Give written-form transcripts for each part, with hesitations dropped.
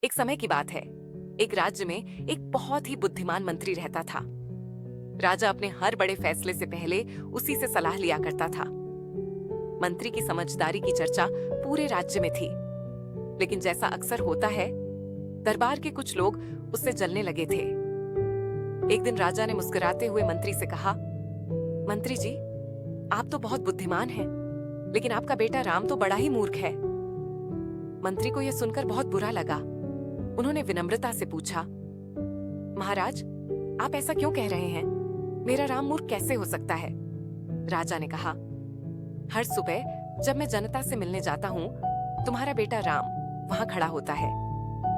एक समय की बात है। एक राज्य में एक बहुत ही बुद्धिमान मंत्री रहता था। राजा अपने हर बड़े फैसले से पहले उसी से सलाह लिया करता था। मंत्री की समझदारी की चर्चा पूरे राज्य में थी। लेकिन जैसा अक्सर होता है, दरबार के कुछ लोग उससे जलने लगे थे। एक दिन राजा ने मुस्कुराते हुए मंत्री से कहा, मंत्री जी, आप तो बहुत बुद्धिमान हैं, लेकिन आपका बेटा राम तो बड़ा ही मूर्ख है। मंत्री को यह सुनकर बहुत बुरा लगा। उन्होंने विनम्रता से पूछा, महाराज, आप ऐसा क्यों कह रहे हैं? मेरा राम मूर्ख कैसे हो सकता है? राजा ने कहा, हर सुबह जब मैं जनता से मिलने जाता हूँ, तुम्हारा बेटा राम वहां खड़ा होता है।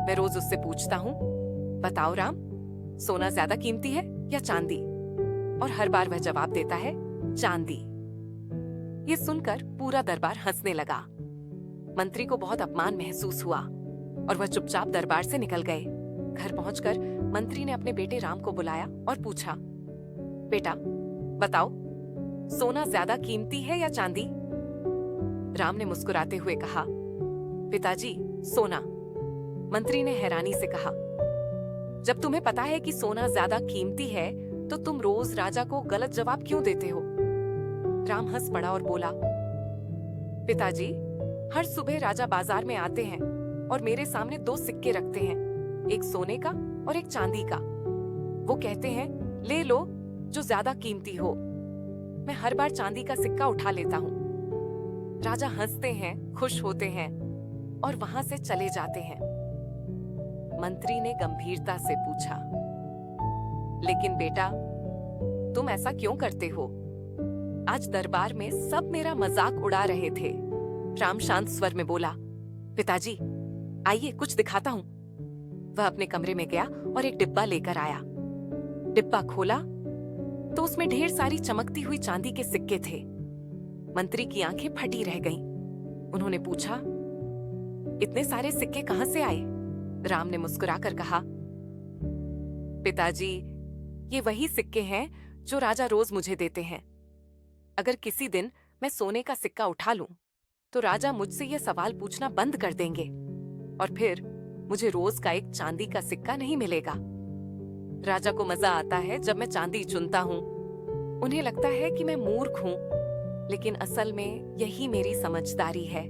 मैं रोज उससे पूछता हूँ, बताओ राम, सोना ज्यादा कीमती है या चांदी? और हर बार वह जवाब देता है, चांदी। ये सुनकर पूरा दरबार हंसने लगा। मंत्री को बहुत अपमान महसूस हुआ और वह चुपचाप दरबार से निकल गए। घर पहुंचकर मंत्री ने अपने बेटे राम को बुलाया और पूछा, बेटा, बताओ, सोना ज्यादा कीमती है या चांदी? राम ने मुस्कुराते हुए कहा, पिताजी, सोना। मंत्री ने हैरानी से कहा, जब तुम्हें पता है कि सोना ज्यादा कीमती है, तो तुम रोज राजा को गलत जवाब क्यों देते हो? राम हंस पड़ा और बोला, पिताजी, हर सुबह राजा बाजार में आते हैं और मेरे सामने दो सिक्के रखते हैं, एक सोने का और एक चांदी का। वो कहते हैं, ले लो जो ज्यादा कीमती हो। मैं हर बार चांदी का सिक्का उठा लेता हूँ। राजा हंसते हैं, खुश होते हैं और वहां से चले जाते हैं। मंत्री ने गंभीरता से पूछा, लेकिन बेटा, तुम ऐसा क्यों करते हो? आज दरबार में सब मेरा मजाक उड़ा रहे थे। राम शांत स्वर में बोला, पिताजी, आइए कुछ दिखाता हूं। वह अपने कमरे में गया और एक डिब्बा लेकर आया। डिब्बा खोला तो उसमें ढेर सारी चमकती हुई चांदी के सिक्के थे। मंत्री की आंखें फटी रह गईं। उन्होंने पूछा, इतने सारे सिक्के कहां से आए? राम ने मुस्कुराकर कहा, पिताजी, ये वही सिक्के हैं जो राजा रोज मुझे देते हैं। अगर किसी दिन मैं सोने का सिक्का उठा लूं, तो राजा मुझसे यह सवाल पूछना बंद कर देंगे और फिर मुझे रोज का एक चांदी का सिक्का नहीं मिलेगा। राजा को मजा आता है जब मैं चांदी चुनता हूँ। उन्हें लगता है कि मैं मूर्ख हूँ, लेकिन असल में यही मेरी समझदारी है।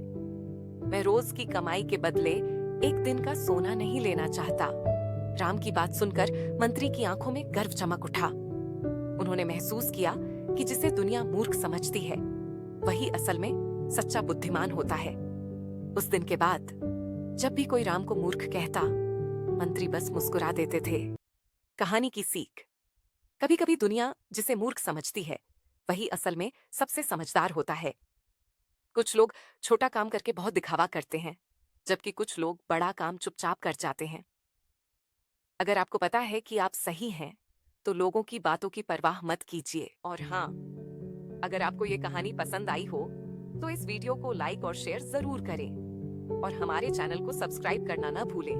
मैं रोज की कमाई के बदले एक दिन का सोना नहीं लेना चाहता। राम की बात सुनकर मंत्री की आंखों में गर्व चमक उठा। उन्होंने महसूस किया कि जिसे दुनिया मूर्ख समझती है, वही असल में सच्चा बुद्धिमान होता है। उस दिन के बाद जब भी कोई राम को मूर्ख कहता, मंत्री बस मुस्कुरा देते थे। कहानी की सीख, कभी कभी दुनिया जिसे मूर्ख समझती है, वही असल में सबसे समझदार होता है। कुछ लोग छोटा काम करके बहुत दिखावा करते हैं, जबकि कुछ लोग बड़ा काम चुपचाप कर जाते हैं। अगर आपको पता है कि आप सही हैं, तो लोगों की बातों की परवाह मत कीजिए। और हाँ, अगर आपको ये कहानी पसंद आई हो, तो इस वीडियो को लाइक और शेयर जरूर करें और हमारे चैनल को सब्सक्राइब करना ना भूलें।